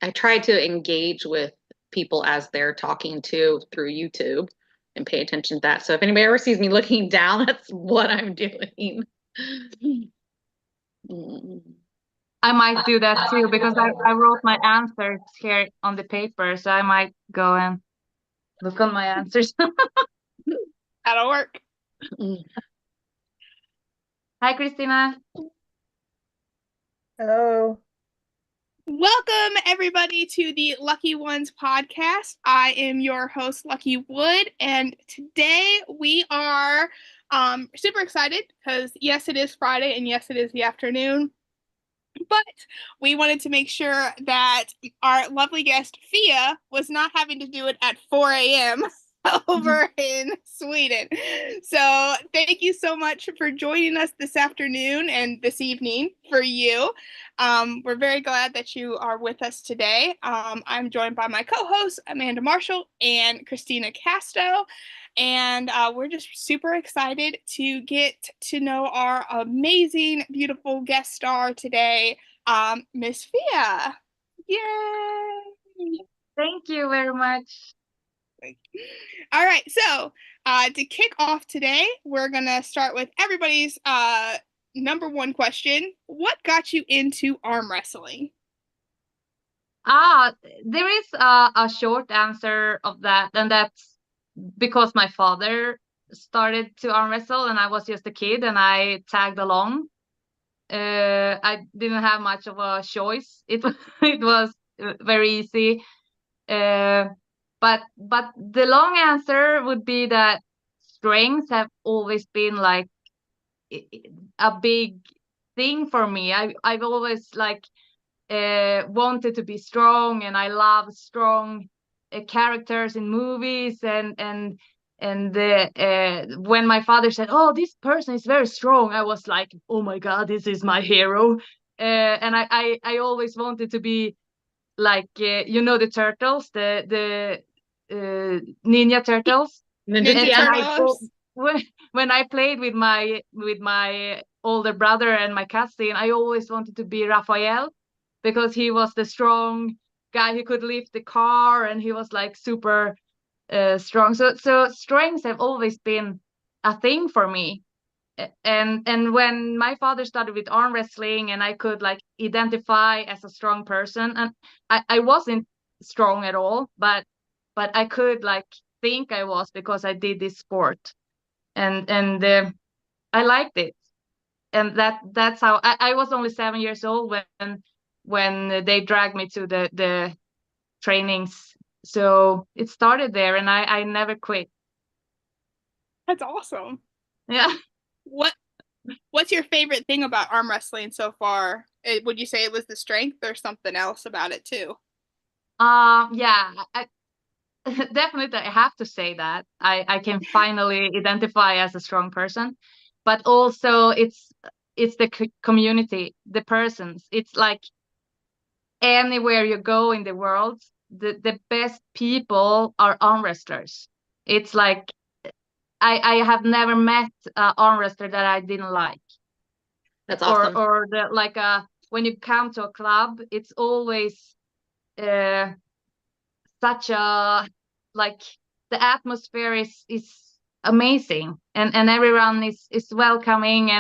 I try to engage with people as they're talking to through YouTube and pay attention to that. So if anybody ever sees me looking down, that's what I'm doing. Mm. I might do that too because I wrote my answers here on the paper, so I might go and look on my answers. That'll work. Hi, Christina. Hello. Welcome, everybody, to the Lucky Ones podcast. I am your host, Lucky Wood, and today we are super excited because, yes, it is Friday, and yes, it is the afternoon, but we wanted to make sure that our lovely guest, Fia, was not having to do it at 4 a.m. over in Sweden. So thank you so much for joining us this afternoon and this evening for you. We're very glad that you are with us today. I'm joined by my co-hosts, Amanda Marshall and Christina Casto. And we're just super excited to get to know our amazing, beautiful guest star today, Miss Fia. Yay! Thank you very much. All right, so to kick off today, we're gonna start with everybody's number one question. What got you into arm wrestling? There is a short answer of that, and that's because my father started to arm wrestle, and I was just a kid, and I tagged along. I didn't have much of a choice. It was very easy. But the long answer would be that strengths have always been like a big thing for me. I've always like wanted to be strong, and I love strong characters in movies, and when my father said, "Oh, this person is very strong," I was like, "Oh my God, this is my hero." And I always wanted to be like the turtles, the Ninja Turtles. Ninja Turtles. When I played with my older brother and my cousin, I always wanted to be Raphael because he was the strong guy who could lift the car, and he was like super strong. So strengths have always been a thing for me. And when my father started with arm wrestling, and I could like identify as a strong person, and I wasn't strong at all, but I could like think I was because I did this sport, and I liked it. And that's how I was only 7 years old when they dragged me to the trainings. So it started there, and I never quit. That's awesome. Yeah. What's your favorite thing about arm wrestling so far? Would you say it was the strength or something else about it too? Yeah, definitely I have to say that I can finally identify as a strong person, but also it's the community, the persons. It's like anywhere you go in the world, the best people are arm wrestlers. It's like I have never met an arm wrestler that I didn't like. That's awesome. Or the like when you come to a club, it's always uh such a like the atmosphere is amazing, and everyone is welcoming,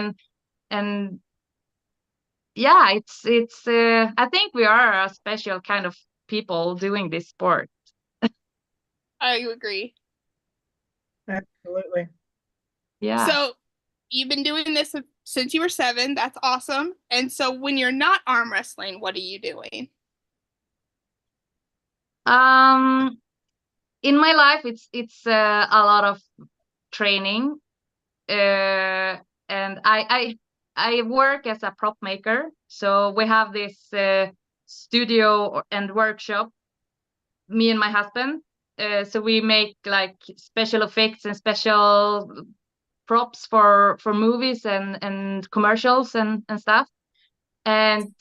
and yeah, it's I think we are a special kind of people doing this sport. I agree. Absolutely. Yeah. So you've been doing this since you were 7. That's awesome. And so when you're not arm wrestling, what are you doing? In my life, it's a lot of training, and I work as a prop maker. So we have this studio and workshop, me and my husband. So we make like special effects and special props for movies and commercials and stuff. And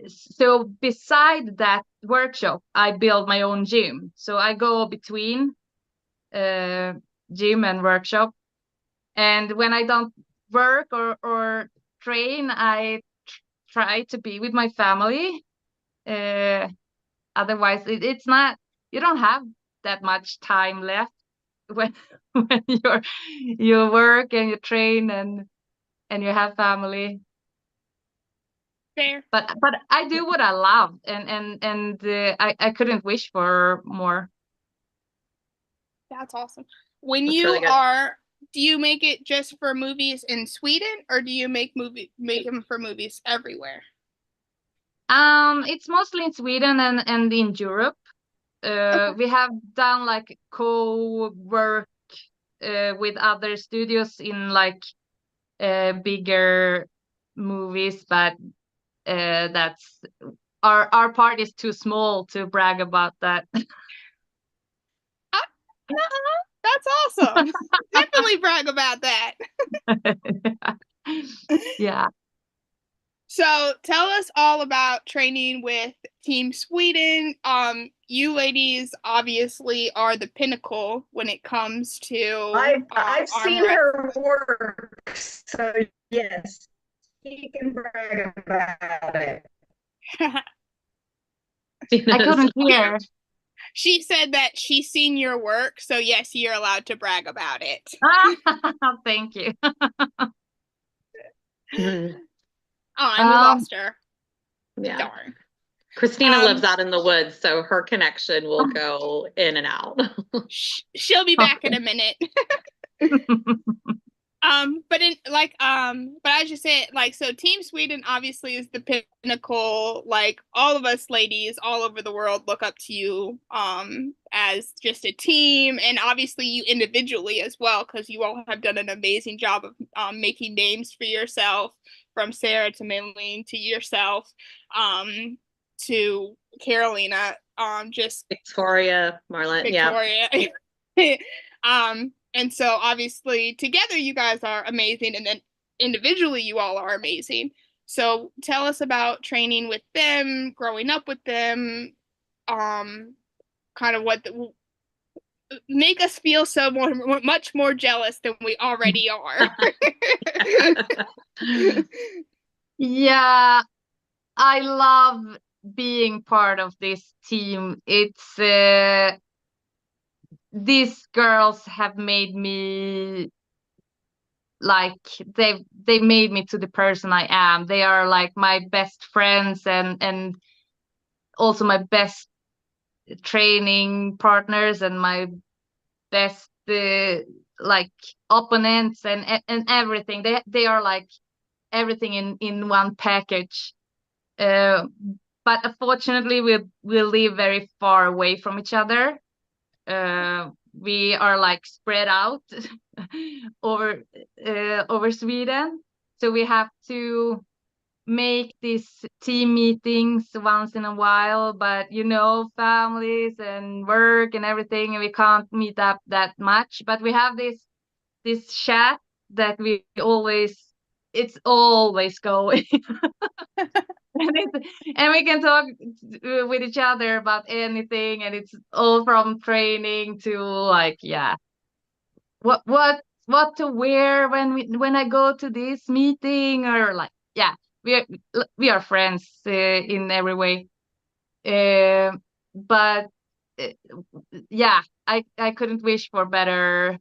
so beside that workshop, I build my own gym. So I go between gym and workshop. And when I don't work or train, I try to be with my family. otherwise it's not, you don't have that much time left when when you work and you train and you have family. Fair. But I do what I love, and I couldn't wish for more. That's awesome. When That's you really good. are, do you make it just for movies in Sweden, or do you make them for movies everywhere? It's mostly in Sweden and in Europe. We have done like co-work with other studios in like bigger movies, but that's our part is too small to brag about that. That's awesome. Definitely brag about that. Yeah. So tell us all about training with Team Sweden. You ladies obviously are the pinnacle when it comes to I've seen arm her work, so yes, she can brag about it. I couldn't hear. She said that she's seen your work, so yes, you're allowed to brag about it. Thank you. Mhm. Oh, and we lost her. Yeah. Darn. Christina lives out in the woods, so her connection will go in and out. She'll be back in a minute. But I just say like, so Team Sweden obviously is the pinnacle. Like, all of us ladies all over the world look up to you as just a team, and obviously you individually as well, because you all have done an amazing job of making names for yourself, from Sarah to Maylene to yourself, to Carolina, just Victoria, Marlon, Victoria. And so obviously together you guys are amazing, and then individually you all are amazing. So tell us about training with them, growing up with them, kind of make us feel so much more jealous than we already are. Yeah, I love being part of this team. It's these girls have made me like they made me to the person I am. They are like my best friends and also my best training partners and my best like opponents and everything. They are like everything in one package. But unfortunately, we live very far away from each other. We are like spread out over over Sweden, so we have to make these team meetings once in a while. But you know, families and work and everything, and we can't meet up that much. But we have this chat that we always, it's always going. And we can talk with each other about anything, and it's all from training to like, yeah, what to wear when I go to this meeting, or like, yeah, we are friends in every way. But uh, yeah, I couldn't wish for better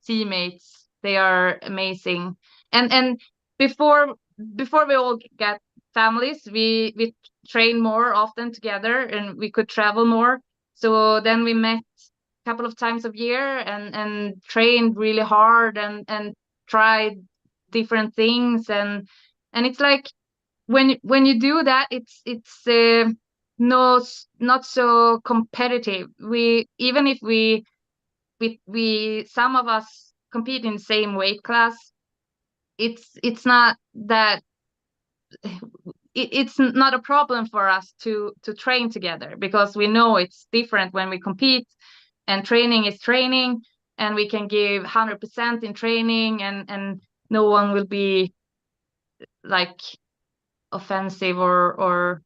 teammates. They are amazing. And before we all get families, we train more often together, and we could travel more. So then we met a couple of times a year and trained really hard and tried different things, and it's like when you do that, it's no, not so competitive. We, even if we some of us compete in the same weight class, it's not that it's not a problem for us to train together, because we know it's different when we compete, and training is training, and we can give 100% in training, and no one will be like offensive or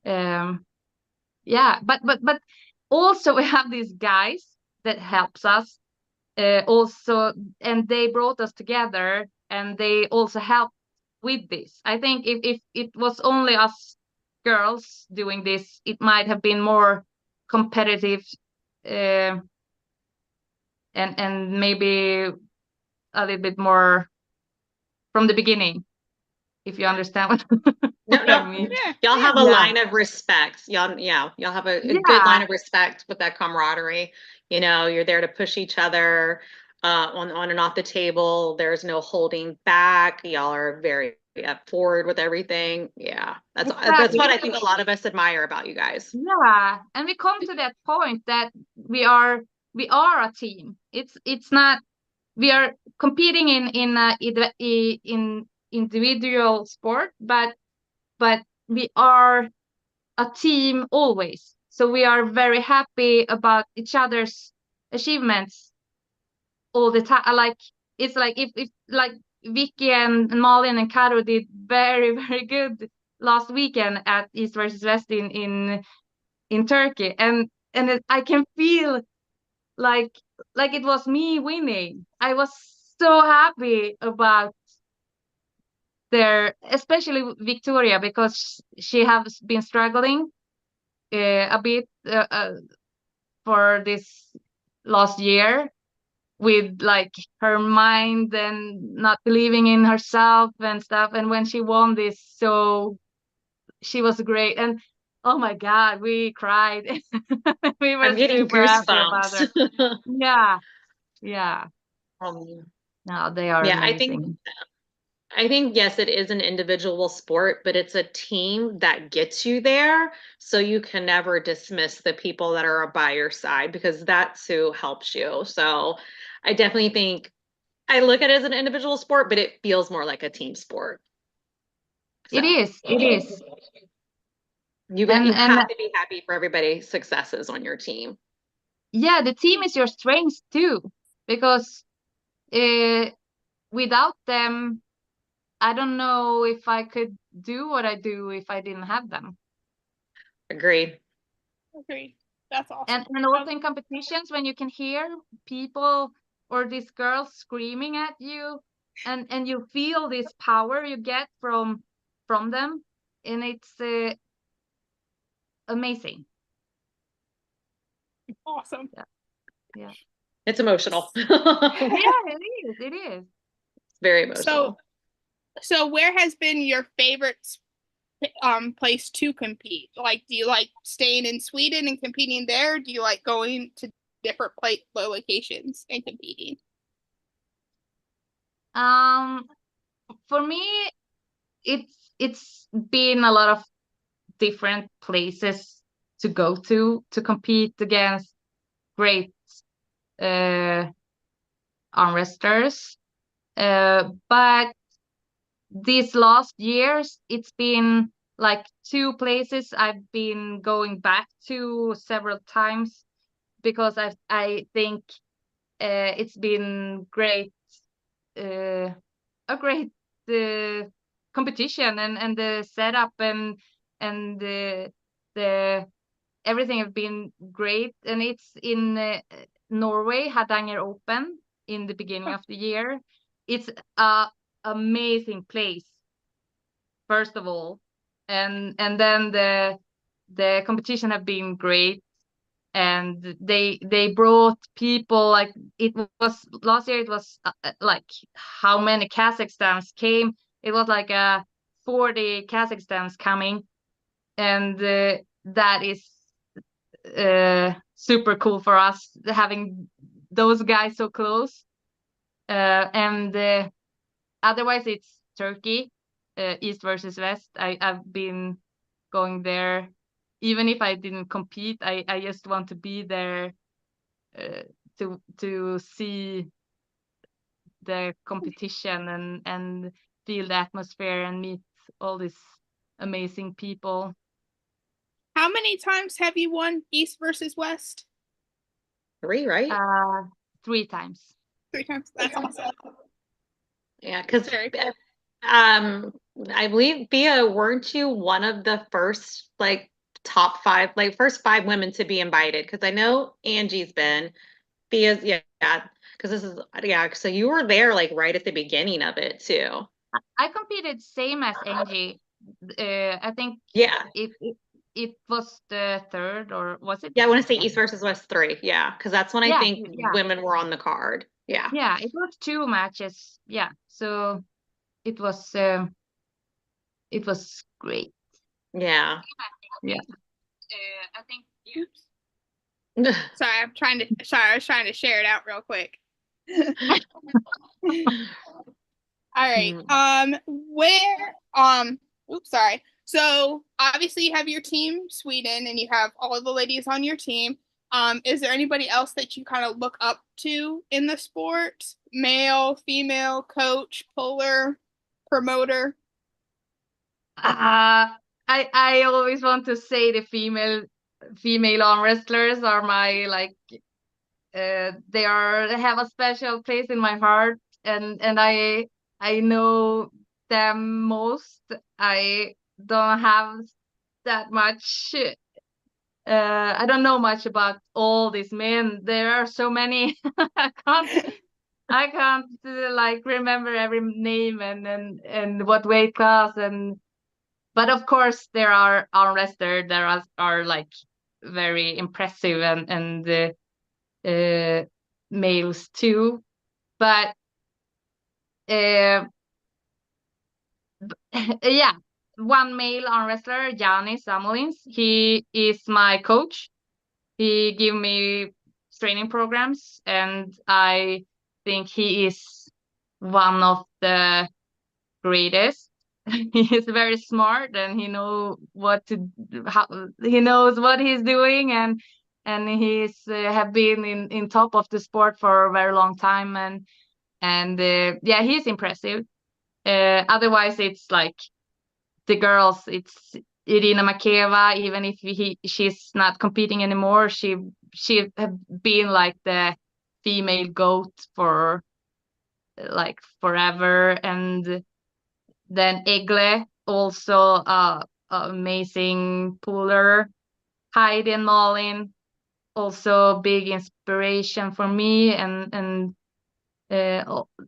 yeah. But also we have these guys that helps us also, and they brought us together, and they also helped with this. I think if it was only us girls doing this, it might have been more competitive, and maybe a little bit more from the beginning, if you understand what, No, what I no, mean. Yeah. y'all have a Yeah. line of respect. Y'all have a good line of respect with that camaraderie. You know, you're there to push each other on and off the table. There's no holding back. Y'all are very forward with everything. Yeah, that's Exactly. what I think a lot of us admire about you guys. Yeah, and we come to that point that we are a team. It's not, we are competing in individual sport, but we are a team always. So we are very happy about each other's achievements all the time. Like, it's like if like Vicky and Malin and Karo did very, very good last weekend at East versus West in Turkey, and I can feel like it was me winning. I was so happy about their, especially Victoria, because she has been struggling a bit for this last year with like her mind and not believing in herself and stuff. And when she won this, so she was great. And oh my God, we cried. We were I'm getting super happy about her. goosebumps. Yeah, yeah. Um, No, they are yeah, amazing. I think, yes, it is an individual sport, but it's a team that gets you there. So you can never dismiss the people that are by your side because that's who helps you. So I definitely think I look at it as an individual sport, but it feels more like a team sport. So It is. It is. you And have to be happy for everybody's successes on your team. yeah, the team is your strength too, because without them, I don't know if I could do what I do if I didn't have them. Agreed. Agreed. That's awesome. And also in competitions, when you can hear people or these girls screaming at you, and you feel this power you get from them, and it's amazing. Awesome. Yeah. It's emotional. Yeah, it is. It is. Very emotional. So where has been your favorite place to compete? Like, do you like staying in Sweden and competing there? Do you like going to different locations and competing? For me, it's been a lot of different places to go to compete against great arm wrestlers. But these last years, it's been like 2 places I've been going back to several times because I think it's been great, a great competition, and the setup and the everything have been great. And it's in Norway, Hardanger Open, in the beginning of the year. It's a amazing place, first of all, and then the competition have been great, and they brought people. Like, it was last year, it was like, how many Kazakhstans came? It was like 40 Kazakhstans coming, and that is super cool for us, having those guys so close. And otherwise, it's Turkey, East versus West. I've been going there, even if I didn't compete. I just want to be there to see the competition and feel the atmosphere and meet all these amazing people. How many times have you won East versus West? 3, right? 3 times. 3 times. That's awesome. Yeah, because Very cool. I believe, Bia, weren't you one of the first, like, top 5, like first 5 women to be invited? Because I know Angie's been, Bia's, yeah, because this is, yeah, so you were there like right at the beginning of it too. I competed same as Angie, I think Yeah. it was the third, or was it? Yeah, I want to say East versus West 3. Yeah, because that's when I Yeah, think yeah, women were on the card. Yeah. yeah. It was 2 matches. Yeah, so it was great. Yeah. Yeah. I think. Oops. Sorry, I was trying to share it out real quick. All right. Oops, sorry. So obviously you have your team Sweden and you have all of the ladies on your team. Is there anybody else that you kind of look up to in the sport? Male, female, coach, puller, promoter? I always want to say the female arm wrestlers are my like they have a special place in my heart, and I know them most. I don't have that much. I don't know much about all these men. There are so many. I can't like remember every name and what weight class, and but of course there are arm wrestlers that are like very impressive, and males too. But uh, yeah, one male arm wrestler, Giannis Samolins, he is my coach. He give me training programs, and I think he is one of the greatest. He is very smart, and he knows what he's doing, and he's have been in top of the sport for a very long time, and yeah, he's impressive. Otherwise, it's like the girls. It's Irina Makeva. Even if she's not competing anymore, she have been like the female goat for like forever. And then Egle, also amazing puller. Heidi and Malin, also big inspiration for me, and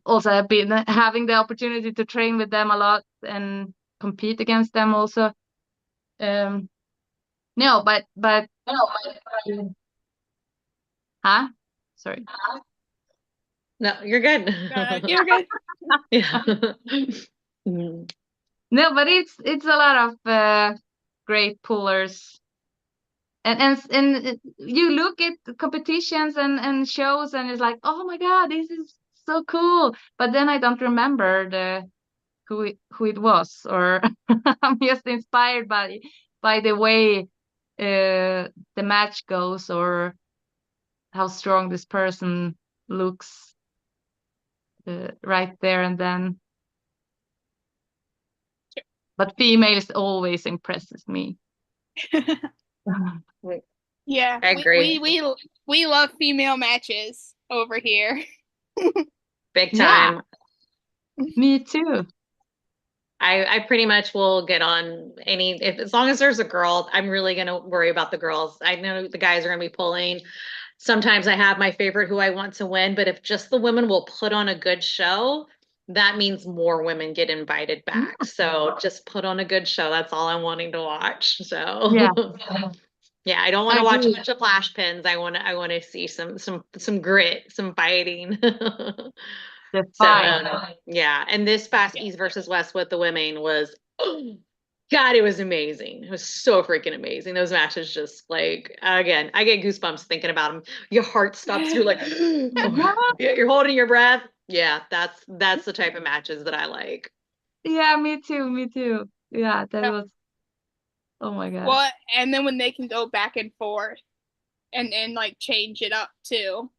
also have been having the opportunity to train with them a lot and compete against them also. No, but huh? Sorry. No, you're good. You're good. Yeah. Mm. No, but it's a lot of great pullers. And you look at the competitions and shows, and it's like, oh my God, this is so cool. But then I don't remember who it was, or I'm just inspired by the way the match goes, or how strong this person looks right there and then. But females always impresses me. Yeah, I agree. we love female matches over here. Big Yeah. time. Me too. I pretty much will get on any if as long as there's a girl, I'm really gonna worry about the girls. I know the guys are gonna be pulling. Sometimes I have my favorite who I want to win, but if just the women will put on a good show, that means more women get invited back. So just put on a good show. That's all I'm wanting to watch. So Yeah. yeah, I don't want I to watch a agree. bunch of flash pins. I want to see some grit, some fighting. The So fight. yeah, and this fast East versus West with the women was, God, it was amazing. It was so freaking amazing. Those matches just like again, I get goosebumps thinking about them. Your heart stops. You're like, you're holding your breath. Yeah, that's the type of matches that I like. Yeah, me too. Me too. Yeah, that Yeah. was. Oh my God. Well, and then when they can go back and forth and like change it up too.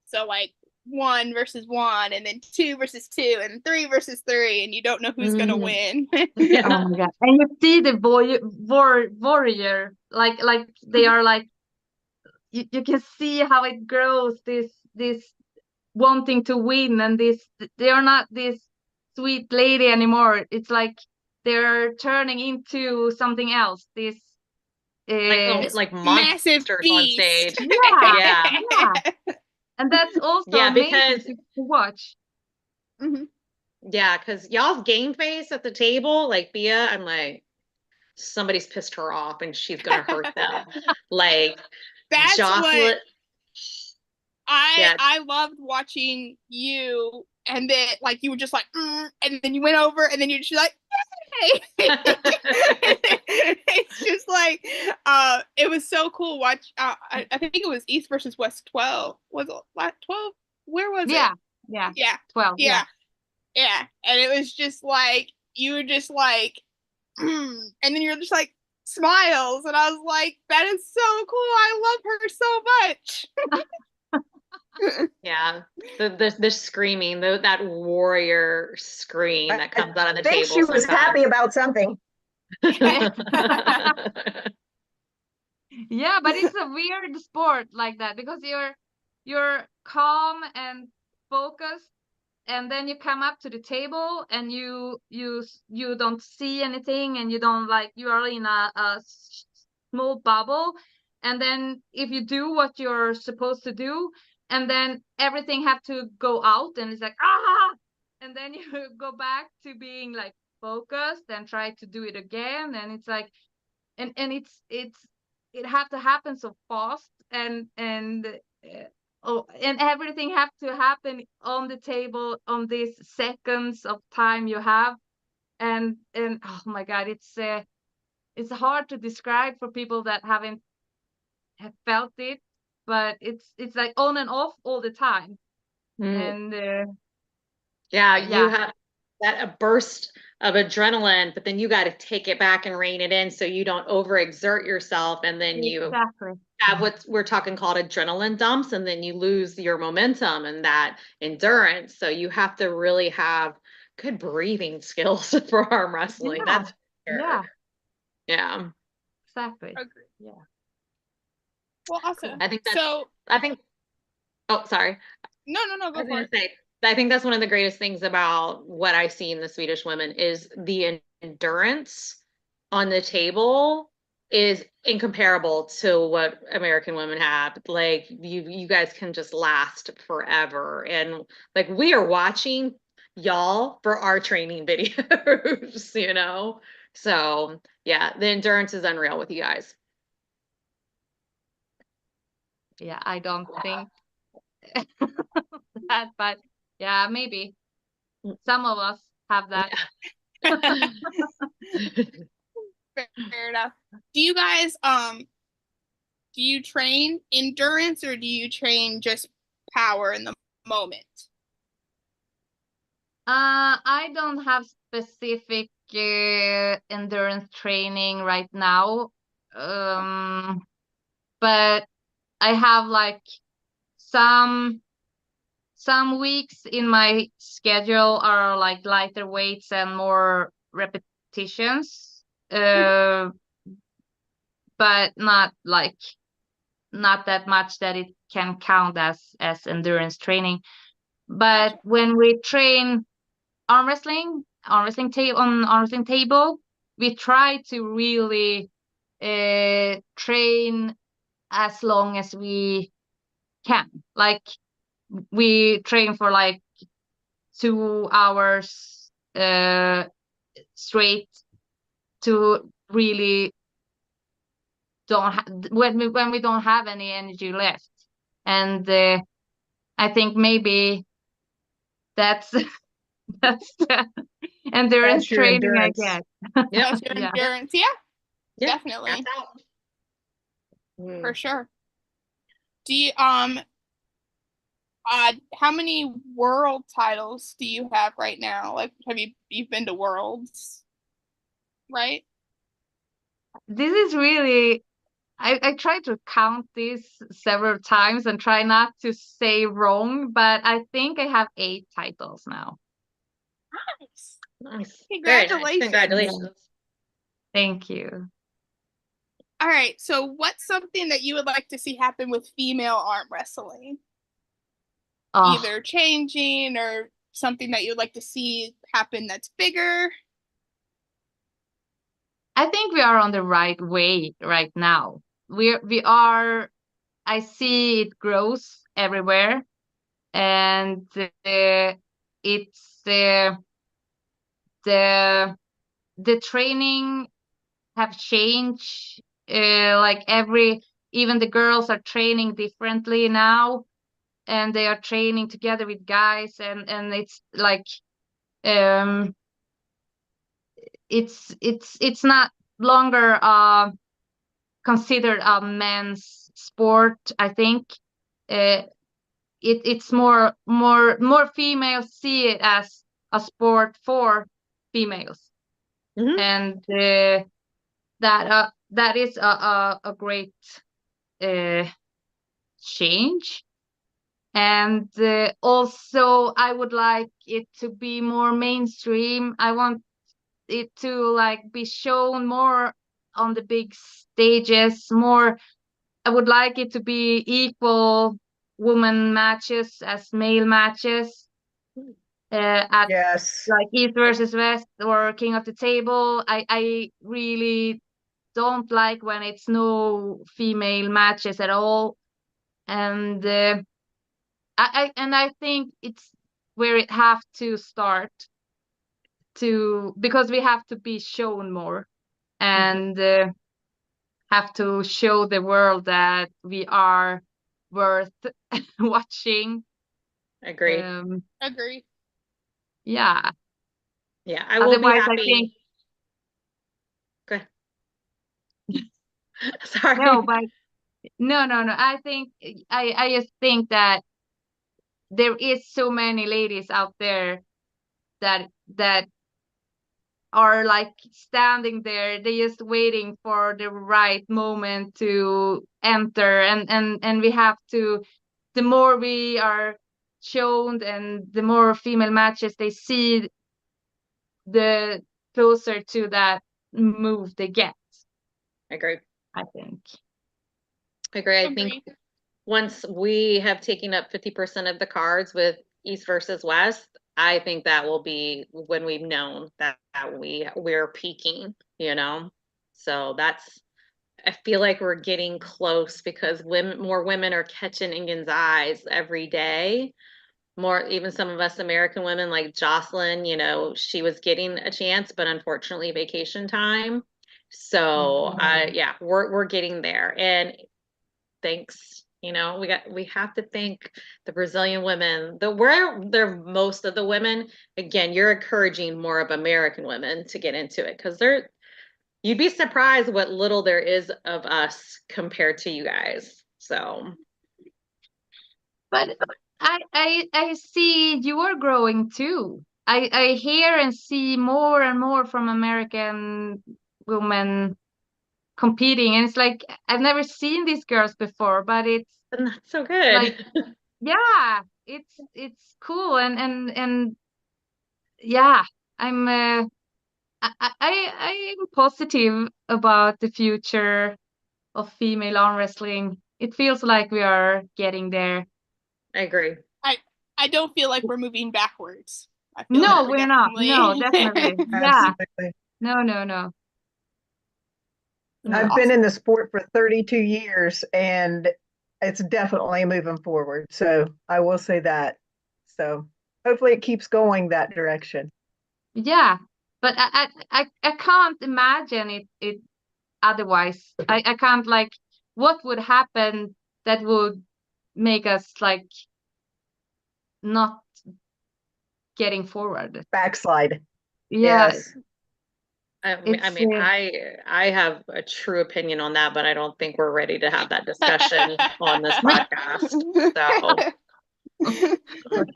So like 1 versus 1, and then 2 versus 2, and 3 versus 3, and you don't know who's gonna win. Yeah. Oh my God. And you see the warrior, like they are like you can see how it grows, this wanting to win, and this they are not this sweet lady anymore. It's like they're turning into something else. This Like Massive monsters on beast. stage. yeah, Yeah. yeah. And that's also Yeah, amazing because to watch. Mhm. yeah, because y'all's game face at the table, like Bia, I'm like, somebody's pissed her off and she's gonna hurt them. Like That's Jocelyn, what yeah. I loved watching you, and then like you were just like, and then you went over, and then you're just like, hey. It's just like, it was so cool. Watch, I think it was East versus West 12. Was it 12? Where was it? Yeah. Yeah, 12. yeah, yeah. And it was just like you were just like, and then you're just like smiles, and I was like, that is so cool. I love her so much. Yeah, the screaming, that warrior scream that comes out of the I think table. she was happy about something. Yeah, but it's a weird sport like that because you're calm and focused, and then you come up to the table and you don't see anything, and you don't like, you are in a small bubble, and then if you do what you're supposed to do, and then everything have to go out, and it's like and then you go back to being like focused and try to do it again, and it's like, and it have to happen so fast, and and everything have to happen on the table on these seconds of time you have, and oh my God, it's hard to describe for people that haven't have felt it, but it's like on and off all the time. And yeah, you yeah, have that a burst of adrenaline, but then you got to take it back and rein it in so you don't overexert yourself, and then you exactly. have what we're talking called adrenaline dumps, and then you lose your momentum and that endurance. So you have to really have good breathing skills for arm wrestling. Yeah. That's for Yeah, sure. Yeah. exactly. Agree. Yeah. Well, awesome. I think that's, So, I think, oh, sorry. no, I go was for gonna it. say, I think that's one of the greatest things about what I see in the Swedish women is the endurance on the table is incomparable to what American women have. Like you guys can just last forever. And like we are watching y'all for our training videos, you know? So yeah, the endurance is unreal with you guys. Yeah, I don't think that, but yeah, maybe some of us have that. Fair enough. Do you guys do you train endurance, or do you train just power in the moment? I don't have specific endurance training right now, but I have like some weeks in my schedule are like lighter weights and more repetitions, but not that much that it can count as endurance training. But when we train arm wrestling on arm wrestling table, we try to really train as long as we can. Like we train for like 2 hours straight to really when we don't have any energy left, and I think maybe that's that's the endurance That's your training, I endurance. guess. Yeah. That's your Yeah. endurance. Yeah, Yeah, definitely. that's out. For sure. Do you how many world titles do you have right now? Like, have you've been to worlds, right? This is really, I try to count this several times and try not to say wrong, but I think I have 8 titles now. Nice. Nice. Congratulations. Very nice. Congratulations. Thank you. All right. So, what's something that you would like to see happen with female arm wrestling? Oh, Either changing or something that you'd like to see happen that's bigger. I think we are on the right way right now. We are. I see it grows everywhere, and it's the training have changed. Like even the girls are training differently now, and they are training together with guys, and it's like it's not longer considered a men's sport. I think it's more females see it as a sport for females, Mhm. and that is a great change. And also I would like it to be more mainstream. I want it to like be shown more on the big stages more. I would like it to be equal women matches as male matches at Yes. like East versus West or King of the Table. I really don't like when it's no female matches at all, and I think it's where it have to start to, because we have to be shown more, and have to show the world that we are worth watching. Agree. Agree. Yeah. Yeah, I will be Otherwise, I happy. think Okay. Sorry. no, but no. I think I just think that there is so many ladies out there that are like standing there, they just waiting for the right moment to enter, and we have to, the more we are shown and the more female matches they see, the closer to that move they get, Agree. I think. Agree. I think Agree. once we have taken up 50% of the cards with East versus West, I think that will be when we've known that we're peaking, you know? So I feel like we're getting close because more women are catching Indians' eyes every day. More, even some of us American women like Jocelyn, you know, she was getting a chance, but unfortunately vacation time. So yeah, we're getting there. And thanks, you know, we have to thank the Brazilian women. Where they're most of the women, again, you're encouraging more of American women to get into it because you'd be surprised what little there is of us compared to you guys. So But I see you are growing too. I hear and see more and more from American women competing, and it's like I've never seen these girls before, but it's not so like, good. yeah, it's cool, and yeah, I'm I'm positive about the future of female arm wrestling. It feels like we are getting there. I agree. I don't feel like we're moving backwards. I feel No, like we're not. No, definitely. Yeah. Absolutely. No. I've been in the sport for 32 years and it's definitely moving forward. So I will say that. So hopefully it keeps going that direction. Yeah, but I can't imagine it otherwise. I can't, like, what would happen that would make us like not getting forward. Backslide. Yeah, Yes. I it's mean, I have a true opinion on that, but I don't think we're ready to have that discussion on this podcast. So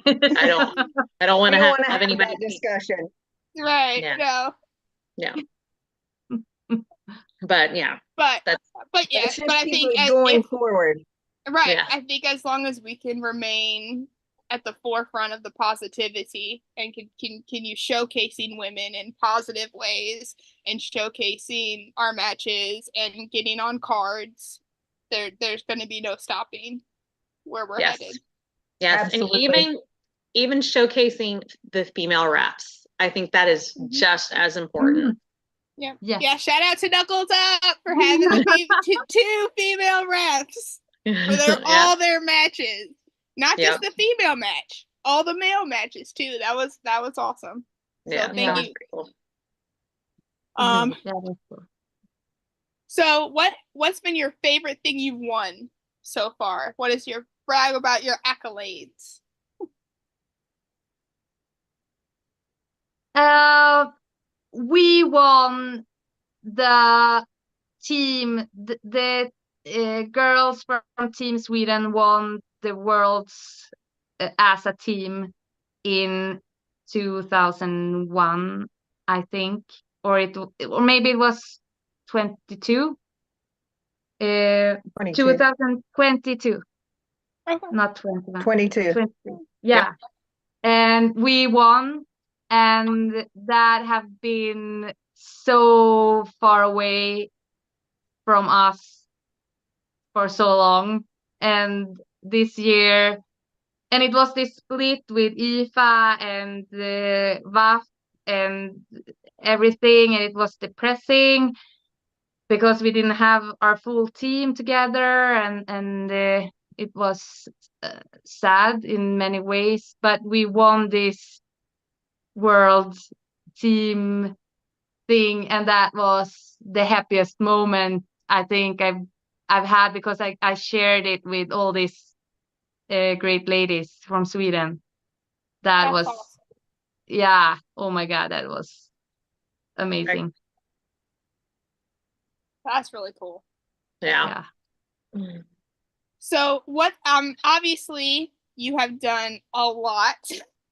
I don't We want to don't want to have have anybody that discussion. Right. Yeah. No. Yeah. But yeah, But that's yeah, Let's just but I keep think it going if forward. right, Yeah. I think as long as we can remain at the forefront of the positivity and continue showcasing women in positive ways and showcasing our matches and getting on cards, there's going to be no stopping where we're yes. headed. Yes. Absolutely. And even showcasing the female reps. I think that is just as important. Yeah. Yes. Yeah. Shout out to Knuckles Up for having two female refs for all their matches, not just the female match, all the male matches too. That was awesome. So Yeah. thank Yeah. you. Cool. Yeah, that's cool. So what's been your favorite thing you've won so far? What is your brag about your accolades? We won the team, girls from Team Sweden won the world's as a team in 2001, I think, or maybe it was 22. 22. 2022, Okay. not 21. 22. 22. Yeah. And we won, and that have been so far away from us for so long. And this year, and it was this split with IFA and the VAF and everything, and it was depressing because we didn't have our full team together, and it was sad in many ways. But we won this world team thing, and that was the happiest moment I think I've had, because I shared it with all these great ladies from Sweden. That That's was awesome. yeah, oh my God, that was amazing. That's really cool. Yeah. So what obviously you have done a lot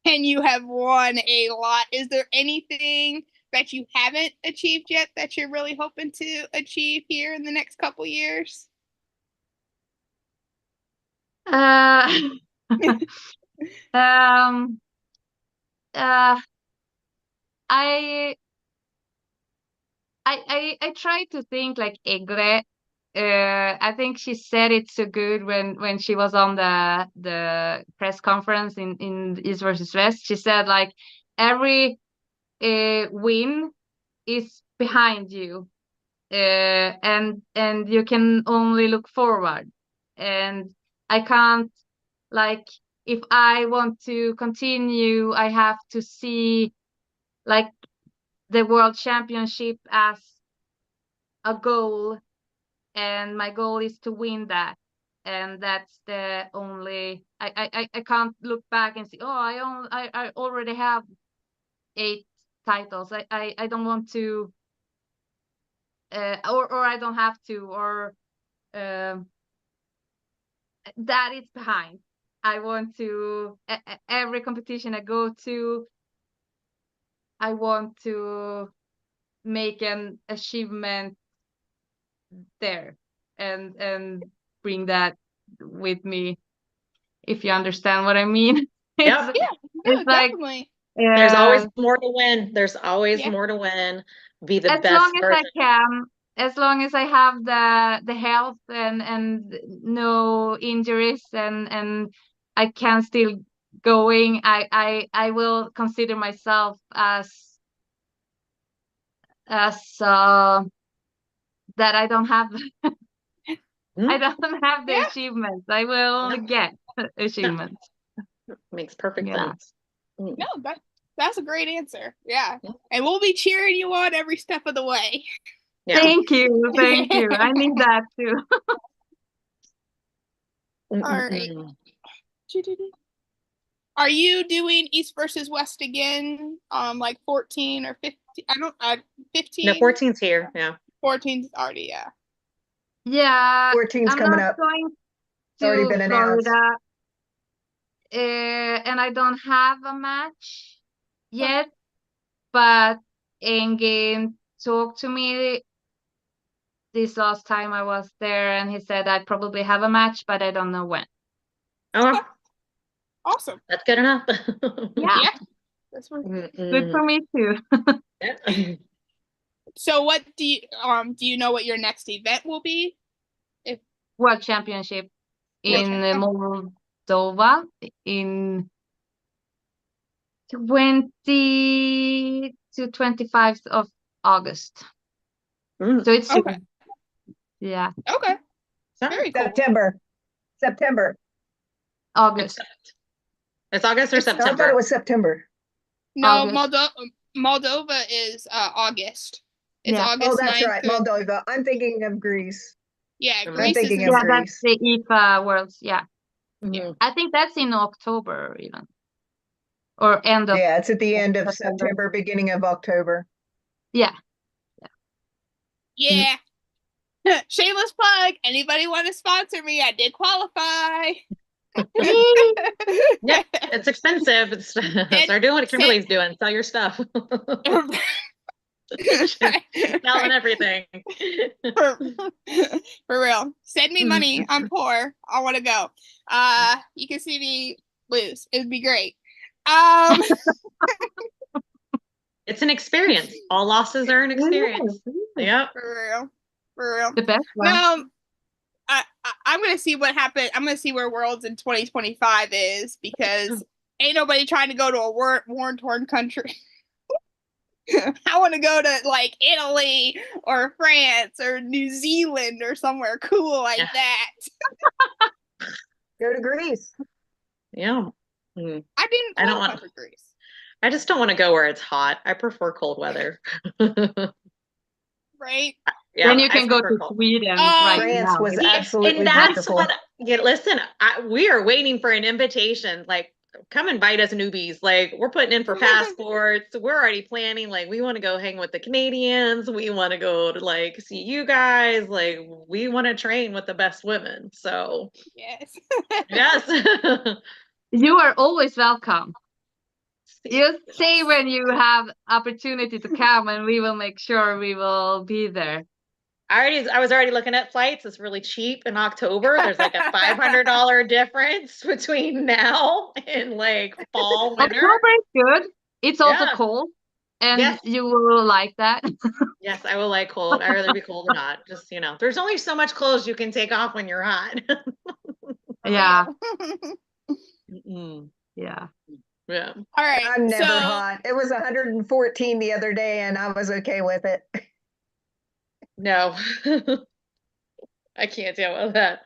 and you have won a lot. Is there anything that you haven't achieved yet that you're really hoping to achieve here in the next couple years? Um, uh, I I try to think like Egle. I think she said it so good when she was on the press conference in East versus West. She said like every win is behind you, and you can only look forward. And I can't, like, if I want to continue, I have to see like the world championship as a goal, and my goal is to win that. And that's the only, I can't look back and see, oh, I already have 8 titles. I don't want to, or I don't have to, or that is behind. I want to, every competition I go to, I want to make an achievement there, and bring that with me, if you understand what I mean. Yep. Yeah, no, It's like, definitely. There's always more to win. There's always Yeah. more to win. Be the as best long as I version. can, as long as I have the health and no injuries, and I can still going, I will consider myself as that I don't have I don't have the Yeah. achievements. I will only get achievements. Makes perfect Yeah. sense. Mm. No, that's a great answer. Yeah. Yeah. And we'll be cheering you on every step of the way. Yeah. Thank you. Thank you. I need that too. All right. Are you doing East versus West again? Like 14 or 15? I don't. 15. No, 14's here. Yeah. 14's already. Yeah. Yeah, 14's I'm coming not up. going It's already to been announced. Florida, and I don't have a match yet. But Engin talked to me this last time I was there, and he said I'd probably have a match, but I don't know when. Oh, Awesome. that's good enough. Yeah, Yeah. That's what. good for me too. Yeah. So what do you know what your next event will be? World Championship in Moldova in 20 to 25th of August. Mm. So it's soon. Okay. Yeah, Okay. Sorry. Very cool. September. August. It's August or I thought September? it was September. No, August. Moldova is August. It's Yeah. August Oh, that's 9th right, through. Moldova. I'm thinking of Greece. Yeah, I'm Greece is thinking in of Yeah, that's Greece. the IFA Worlds. Yeah. Mhm. I think that's in October even. Or end of Yeah, it's at the end of September. September, beginning of October. Yeah. Yeah. Shameless plug. Anybody want to sponsor me? I did qualify. Yep, it's expensive. Start doing what Kimberly's doing. Sell your stuff. Selling everything. for, for real. Send me money. I'm poor. I want to go. You can see me lose. It would be great. It's an experience. All losses are an experience. Yep. For real. For real. The best one. No, I'm gonna see what happened. I'm gonna see where Worlds in 2025 is because ain't nobody trying to go to a war-torn country. I want to go to like Italy or France or New Zealand or somewhere cool like that. Go to Greece. Yeah. Mm. I didn't I don't qualify want. for Greece. I just don't want to go where it's hot. I prefer cold weather. Right? Yeah, Then you I can go prefer to cold. Sweden right France now. was Yeah, absolutely and that's beautiful. what. Yeah, listen, we are waiting for an invitation. Like, come invite us newbies. Like, we're putting in for passports. We're already planning. Like, we want to go hang with the Canadians. We want to go to like see you guys. Like, we want to train with the best women. So, Yes. yes. You are always welcome. You say when you have opportunity to come, and we will make sure we will be there. I was already looking at flights. It's really cheap in October. There's like a $500 difference between now and like fall, winter. October is good. It's also Yeah. cold, and Yes. you will like that. Yes, I will like cold. I'd rather be cold than hot. Just, there's only so much clothes you can take off when you're hot. Yeah. Mm, Yeah. yeah. All right. I'm never So hot. It was 114 the other day, and I was okay with it. No. I can't deal with that.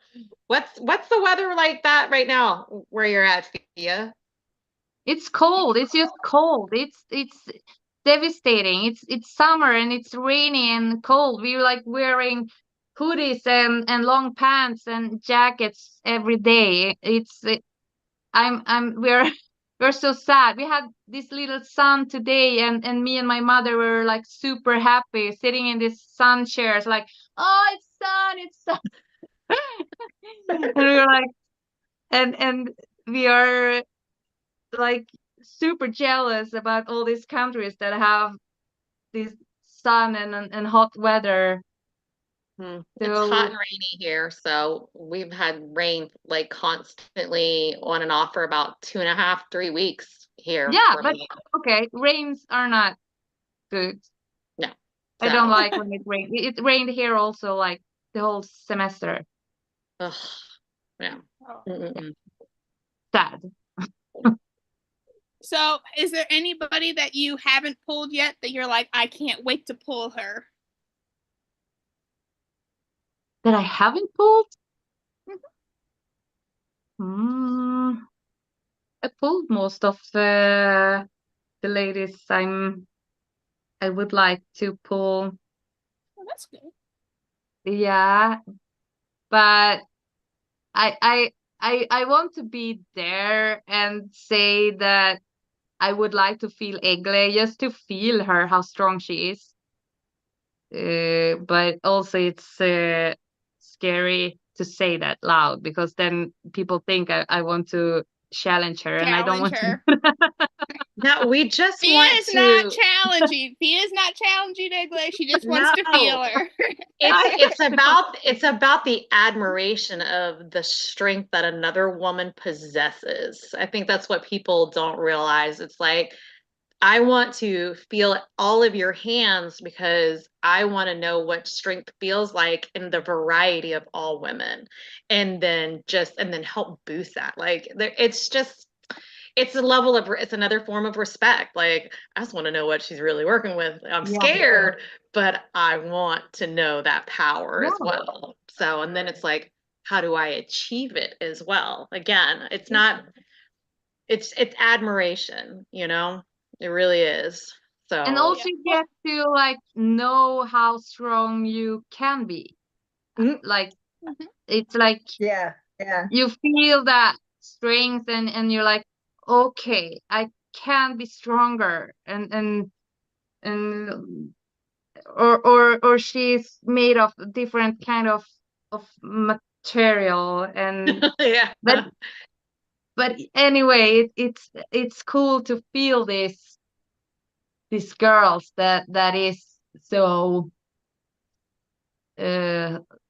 What's the weather like that right now where you're at, Fia? It's cold. It's just cold. It's devastating. It's summer and it's rainy and cold. We're like wearing hoodies and long pants and jackets every day. We're we're so sad. We had this little sun today, and me and my mother were like super happy sitting in this sun chairs, like, oh, it's sun. And we were like, and we are like super jealous about all these countries that have this sun and hot weather. It's hot and So rainy here, so we've had rain like constantly on and off for about 2.5, 3 weeks here. yeah, For but me. okay, rains are not good. No. I don't So, like when it rains. It rained here also like the whole semester. ugh, yeah. oh. Mm-mm-mm. Sad. So is there anybody that you haven't pulled yet that you're like, I can't wait to pull her? That I haven't pulled? Mm, I pulled most of the ladies I would like to pull. Oh, that's good. Yeah, but I want to be there and say that I would like to feel Egle just to feel her, how strong she is. But also it's scary to say that loud because then people think I want to challenge her, and I don't Challenge want her. No, we just Fia want is not to. challenging. Fia is not challenging Egle. She just wants to feel her. It's about the admiration of the strength that another woman possesses. I think that's what people don't realize. It's like I want to feel all of your hands because I want to know what strength feels like in the variety of all women, and then help boost that. Like it's a level of it's another form of respect. Like I just want to know what she's really working with. I'm Yeah. scared, but I want to know that power as Yeah. well. So and then it's like, how do I achieve it as well? Again, it's admiration, it really is. And So also you get to like know how strong you can be. Mm. Like Mhm. it's like Yeah, yeah. you feel that strength and you're like, okay, I can be stronger and or she's made of different kind of material and yeah. but anyway it's cool to feel these girls that is so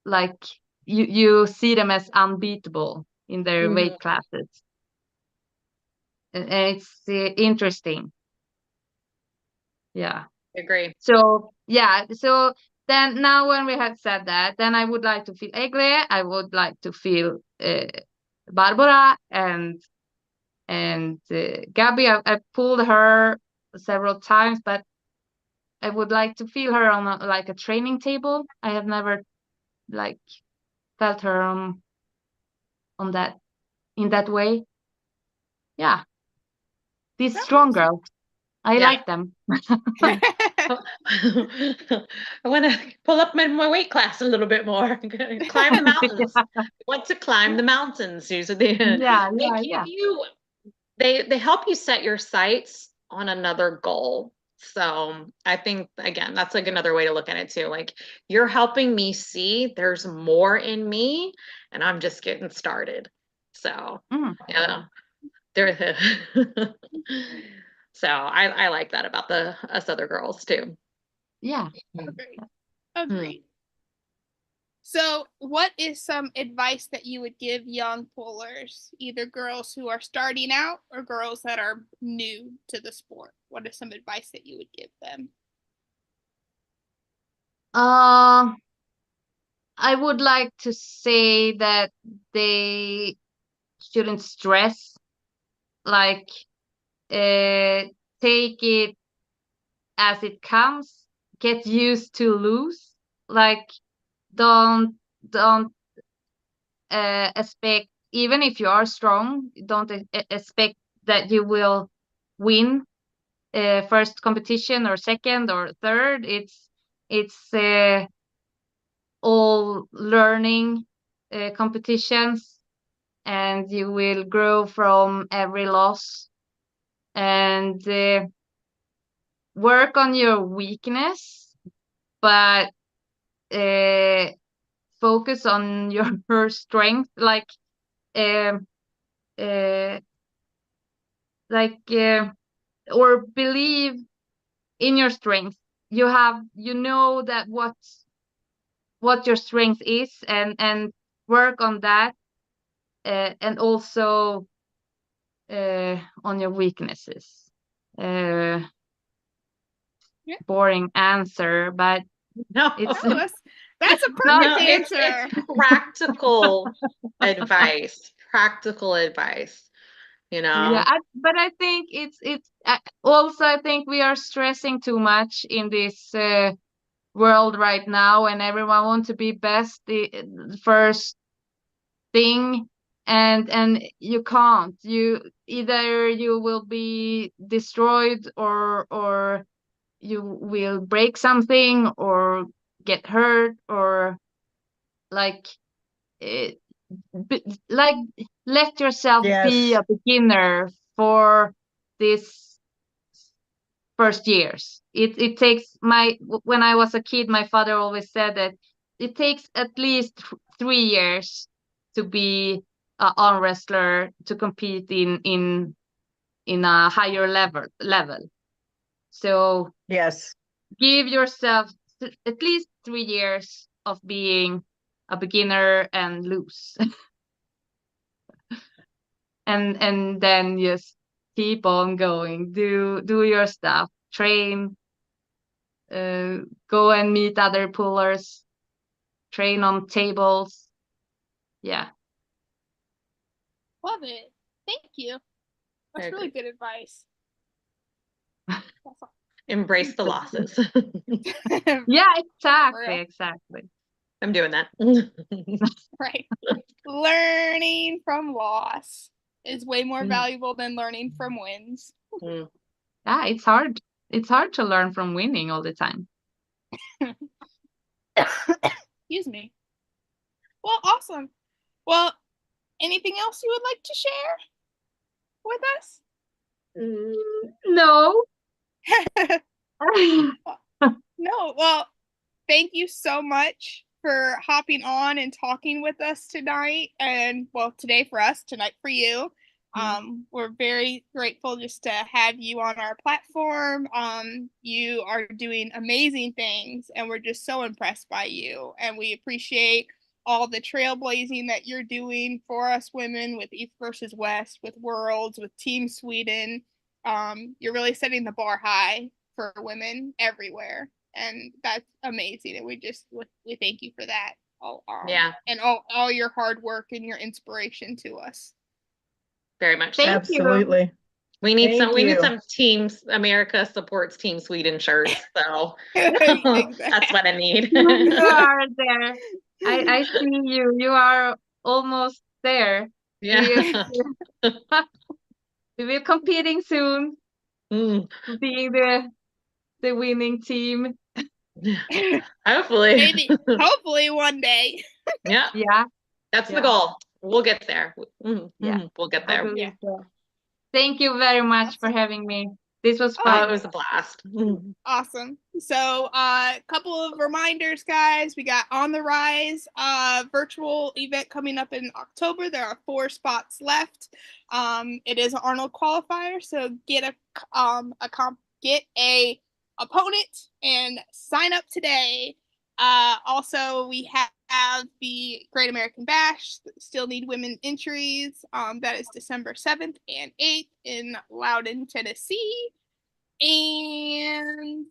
like you see them as unbeatable in their Mhm. weight classes and it's interesting. Yeah. Agree. So yeah, so then now when we have said that, then I would like to feel Egle, I would like to feel Barbara and Gabby. I pulled her several times, but I would like to feel her on like a training table. I have never like felt her on that in that way. Yeah, these That's strong awesome. girls, I Yeah. like them. I want to pull up my weight class a little bit more. Climb the mountains. Want to climb the mountains. Usually, Yeah, they yeah, give yeah. you they help you set your sights on another goal. So I think again, that's like another way to look at it too. Like you're helping me see there's more in me, and I'm just getting started. So Mm, yeah, there. So I like that about the us other girls too. yeah. Agreed. Hmm. Agreed. So, what is some advice that you would give young pullers, either girls who are starting out or girls that are new to the sport? What is some advice that you would give them? Uh, I would like to say that they shouldn't stress, like take it as it comes, get used to lose, like don't expect, even if you are strong, don't expect that you will win first competition or second or third. It's all learning competitions, and you will grow from every loss and work on your weakness, but uh, focus on your strength, um uh, like or believe in your strength. You know that what your strength is, and work on that, and also on your weaknesses. uh Yeah. Boring answer, but No, it's No, that's a not. perfect it's answer. practical advice. Practical advice. You Yeah, know. but I think it's also I think we are stressing too much in this world right now, and everyone wants to be best the first thing, and you can't. You either you will be destroyed or you will break something or get hurt or like it, like let yourself be Yes. a beginner for this first years. It takes when I was a kid, my father always said that it takes at least 3 years to be an arm wrestler to compete in a higher level. So Yes. give yourself at least 3 years of being a beginner and lose. And then just keep on going, do your stuff, train, go and meet other pullers, train on tables. Yeah. Love it. Thank you. I That's really agree. good advice. That's Embrace the losses. awesome. Yeah, For exactly, real. exactly. I'm doing that. Right. Learning from loss is way more Mm. valuable than learning from wins. Mm. Yeah, it's hard. it's hard to learn from winning all the time. Excuse me. Well, awesome. Well, anything else you would like to share with us? No. No, well, thank you so much for hopping on and talking with us tonight. And well, today for us, tonight for you. We're very grateful just to have you on our platform. You are doing amazing things, and we're just so impressed by you. And we appreciate all the trailblazing that you're doing for us women with East versus West, with Worlds, with Team Sweden. You're really setting the bar high for women everywhere, and that's amazing. And we thank you for that. Yeah, And all your hard work and your inspiration to us. very much so. Thank you. Absolutely. We need Thank we need you. some Teams America supports Team Sweden shirts. So that's what I need. You are there. I see you. You are almost there. Yeah. We will competing soon, Mm. being the winning team. Hopefully. Maybe, hopefully one day. Yeah, Yeah, that's the Yeah. goal. We'll get there. Yeah. We'll get I there. believe so. Thank you very much for having me. This was Oh, fun. it was a blast. Awesome. So a couple of reminders, guys. We got On the Rise virtual event coming up in October. There are 4 spots left. It is an Arnold qualifier, so get a opponent and sign up today. Also, we have the Great American Bash, still need women entries. That is December 7th and 8th in Loudon, Tennessee. And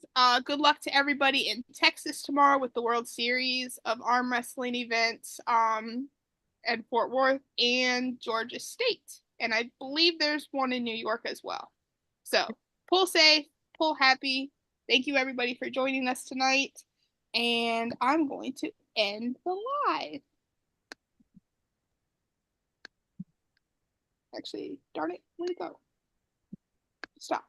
good luck to everybody in Texas tomorrow with the World Series of Arm Wrestling events at Fort Worth and Georgia State. And I believe there's one in New York as well. So pull safe, pull happy. Thank you everybody for joining us tonight. And I'm going to end the live. Actually, darn it, where'd it go? Stop.